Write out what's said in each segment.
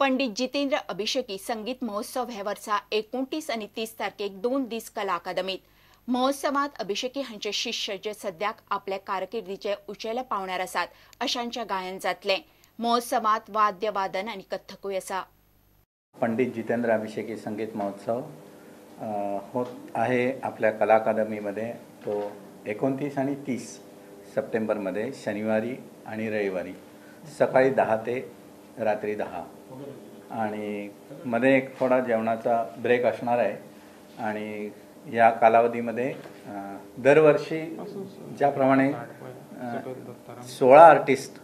पंडित जितेंद्र अभिषेकी संगीत महोत्सव ह्या वर्सा 29 आणि 30 तारखेक 2 दीस कला अकादमीत महोत्सवात अभिषेकी हांचे शिष्य जे सद्याक आपल्या कारकिर्दीचे उंचेल्या पावण्यार आसात अशांचे गायन जातले। महोत्सवात वाद्य वादन आणि कथ्थकूय आसा। पंडित जितेंद्र अभिषेकी संगीत महोत्सव होत आहे आपल्या कला अकादमीमध्ये। तो 29 आणि 30 सप्टेंबरमध्ये शनिवारी आणि रविवारी सकाळी 10 ते रात्री 10 आणि मध्ये एक थोडा जेवणाचा ब्रेक असणार आहे। आणि या कालावधीमध्ये दरवर्षी ज्याप्रमाणे 16 आर्टिस्ट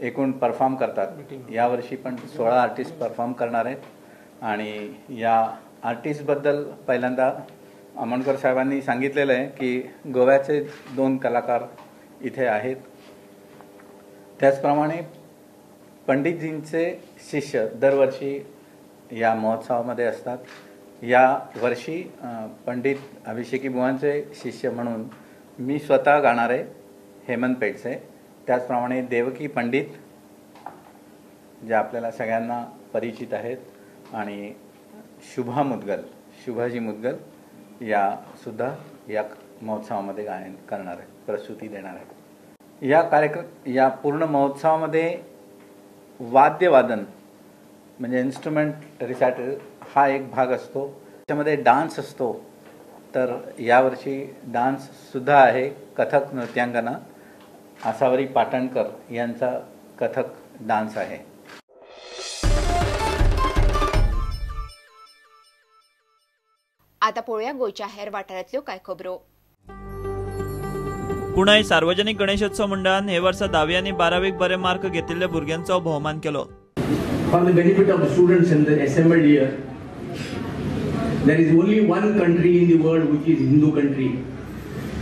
एकूण परफॉर्म करतात, यावर्षी पण 16 आर्टिस्ट परफॉर्म करणार आहेत। आणि या आर्टिस्टबद्दल पहिल्यांदा आमोणकर साहेबांनी सांगितलेलं आहे की गोव्याचे 2 कलाकार इथे आहेत। त्याचप्रमाणे पंडितजींचे शिष्य दरवर्षी या महोत्सवामध्ये असतात। या वर्षी पंडित अभिषेकी बुवांचे शिष्य म्हणून मी स्वतः गाणार आहे, हेमंत पेडसे। त्याचप्रमाणे देवकी पंडित जे आपल्याला सगळ्यांना परिचित आहेत, आणि शुभाजी मुद्गल या सुद्धा या महोत्सवामध्ये गायन करणार आहेत, प्रस्तुती देणार आहेत। या पूर्ण महोत्सवामध्ये वाद्यवादन म्हणजे इन्स्ट्रुमेंट रिसायटल हा एक भाग असतो। त्याच्यामध्ये डान्स असतो, तर यावर्षी डान्स सुद्धा आहे। कथक नृत्यांगना आसावरी पाटणकर यांचा कथक डान्स आहे। आता पळोवया गोयच्या हेर वाठारांतल्यो कांय खबरो। पुणे सार्वजनिक गणेशोत्सव मंडळान हे वर्सा 10वी आणि 12वीक बरे मार्क घेतिल्ल्या भुरग्यांचो भोवमान केलो। For the benefit of the students in the assembled here, there is only one country in the world which is Hindu country.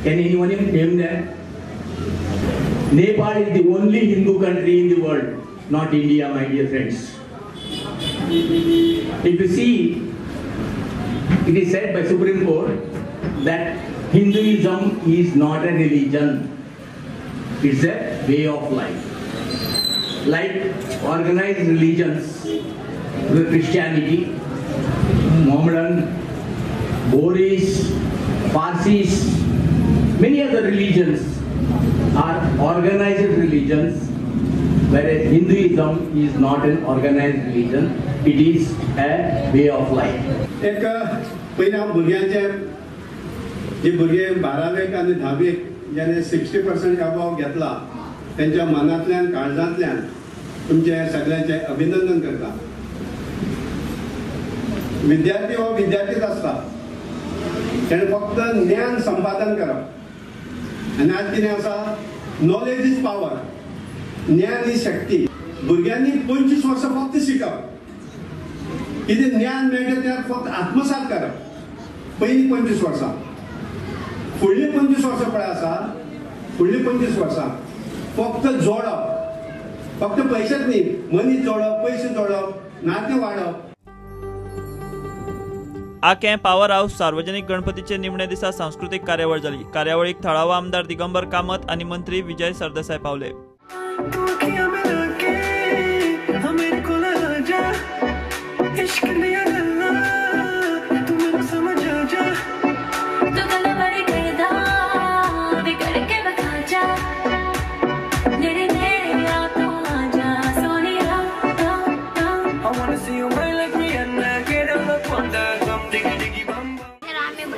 Can anyone name that? Nepal is the only Hindu country in the world, not India, my dear friends. If you see, it is said by Supreme Court that Hinduism is not a religion, it's a way of life. Like organized religions, Christianity, Mohammedan, Boris, Parsis, many other religions are organized religions, whereas Hinduism is not an organized religion, it is a way of life. एक पहिल्या भुरग्यांचे जे भुरगे 12वीक आणि 10वीक ज्याने 60% अभाव घेतला, त्यांच्या मनातल्यान काळजांतल्यान तुमचे सगळ्यांचे अभिनंदन करता। विद्यार्थी हो विद्यार्थीच असता, त्याने फक्त ज्ञान संपादन करप। आणि आज कितें आसा, नॉलेज इज पावर, ज्ञान ही शक्ती। भुरग्यांनी 25 वर्सां फक्त शिकप, कितें ज्ञान मेळटा तें फक्त आत्मसात करप। पयलीं 25 वर्सां, फुडलीं 25 वर्सां पळय आसा, फुडलीं 25 वर्सां फक्त जोडप, फक्त पैसेच न्ही, मनीस जोडप, पैसे जोडप, नातें वाडप। आकें पॉवर हाऊस सार्वजनिक गणपतीचे निमणे दिसा सांस्कृतिक कार्यावळ जाली। कार्यावळीक थळावो आमदार दिगंबर कामत आणि मंत्री विजय सरदेसाय पावले।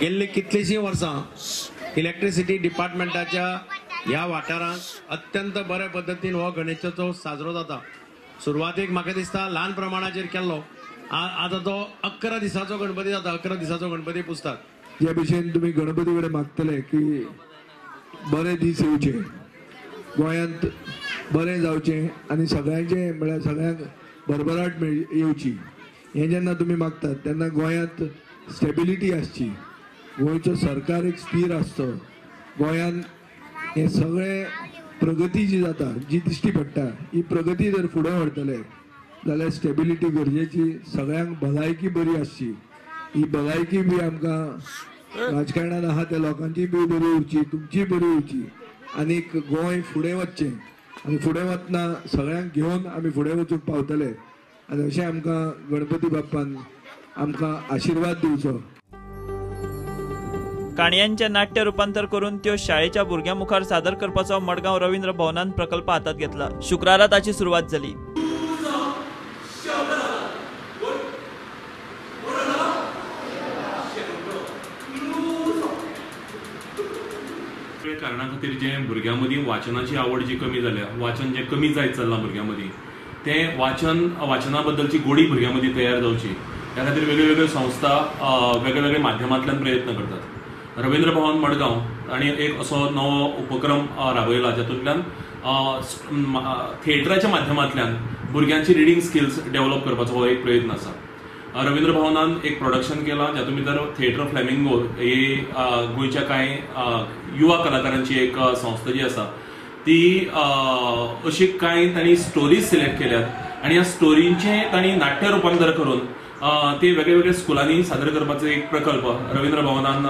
गेल्ली कितलीशीं वर्सां इलेक्ट्रिसिटी डिपार्टमेंटाच्या ह्या वाठारांत अत्यंत बरे पद्दतीन हो गणेशोत्सव साजरो जाता। सुरवातेक म्हाका दिसता ल्हान प्रमाणाचेर केल्लो, आतां तो 11 दिसाचो गणपती जाता, 11 दिसाचो गणपती पुजतात। ह्या भशेन तुमी गणपती कडेन मागतले की बरे दीस येवचे, गोंयांत बरें जावचें आणि सगळ्यांचे म्हळ्यार सगळ्यांक भरभराट येवची। हें जेन्ना तुमी मागतात तेन्ना गोंयांत स्टेबिलिटी आसची, गोंयचो सरकार एक स्थिर आसचो, गोंयान हे सगळे प्रगती जी जाता, जी दिश्टी पडटा, ही प्रगती जर फुडें व्हरतले जाल्यार स्टेबिलिटी गरजेची। सगळ्यांक भलायकी बरी आसची, ही भलायकी बी आमकां राजकारणांत आहा त्या लोकांची बी बरी उरची, तुमची बरी उरची, आनी गोंय फुडें वचचें। आणि फुडें वतना सगळ्यांक घेवन आमी फुडें वचूंक पावतले आनी अशें आमकां गणपती बाप्पान आमकां आशिर्वाद दिवचो. काणयांचे नाट्य रुपांतर करून त्यो शाळेच्या भुरग्यां मुखार सादर करपाचो मडगांव रवींद्र भवनान प्रकल्प हातात घेतला. शुक्रारा ताची सुरवात जाली. कारणा खातीर जे भुरग्यां मदीं वाचनाची आवड जी कमी जाल्या, वाचन जे कमी जायत चल्लां भुरग्यां मदीं, तें वाचना बद्दलची गोडी भुरग्यां मदीं तयार जावची ह्या खातीर वेगळ्यो संस्था वेगळ्या माध्यमांतल्यान प्रयत्न करतात. रवींद्र भवन मडगांव तांणी एक असो नवो उपक्रम राबयला जातूंतल्यान थिएटराच्या माध्यमांतल्यान भुरग्यांची रिडींग स्किल्स डेव्हलप करपाचो हो एक प्रयत्न आसा. रवींद्र भवनान एक प्रोडक्शन केला जातूंत भितर थिएटर फ्लॅमिंगो ही गोंयच्या कांय युवा कलाकारांची एक संस्था जी आसा ती अशी कांय तांणी स्टोरीज सिलेक्ट केल्यात आनी ह्या स्टोरींचे तांणी नाट्य रुपांतर करून ते वेगळ्या स्कुलांनी सादर करपाचो एक प्रकल्प रवींद्र भवनान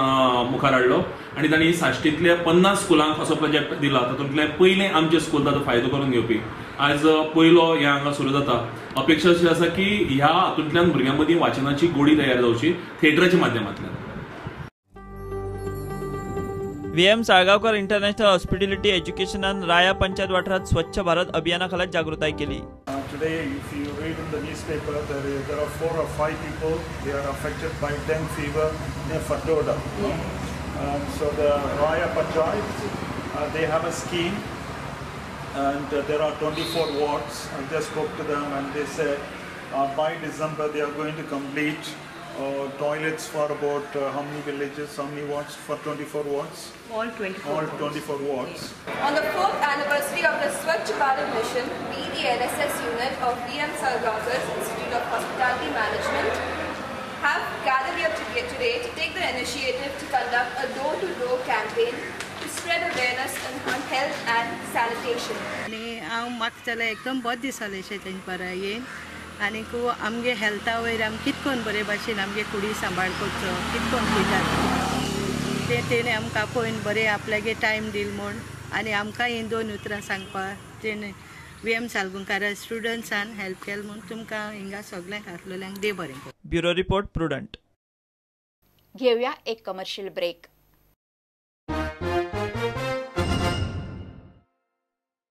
मुखार हाडलो आनी तांणी साश्टींतल्या 50 स्कुलांक असो प्रोजेक्ट दिला. तातूंतले पयले आमचे स्कूल ताचो फायदो करून घेवपी आज पयलो ह्या हांगा सुरू जाता. अपेक्षा अशी आसा की ह्या हातूंतल्यान भुरग्यां मदीं वाचनाची गोडी तयार जावची थिएटराच्या माध्यमांतल्यान. VM साळगावकर इंटरनॅशनल हॉस्पिटॅलिटी एज्युकेशनान राया पंचायत वाठारात स्वच्छ भारत अभियाना खाला जागृताय केली. Today, if you read in the newspaper, there are 4 or 5 people, they are affected by dengue fever near Fatoda. So the Raya Panchayat, they have a scheme and there are 24 wards. I just spoke to them and they said by December they are going to complete toilets for about how many villages, how many wards for 24 wards? All 24 wards. On the 4th anniversary of the Swachh Bharat mission, we, the NSS unit of VM Sagalkar Institute of Hospitality Management, have gathered here today to take the initiative to conduct a door-to-door campaign to spread awareness on health and sanitation. हांव म्हाका जाल्यार एकदम बरें दिसलें तेंचे बरें येवन आनी आमगे हेल्था वयर आमी कितकोन बरे भाशेन आमगे कुडी सांबाळ करचो कितकोन कित्याक तेणें आमकां पळोवन बरें आपल्यागे टायम दिल म्हूण आनी आमकां ही 2 उतरां सांगपाक तेणें VM साळगांवकार स्टुडंट्सान हेल्प केलें म्हूण तुमकां हिंगा सगळ्यांक आसलेल्यांक दे बरें. Bureau report prudent. घेऊया एक कमर्शियल ब्रेक.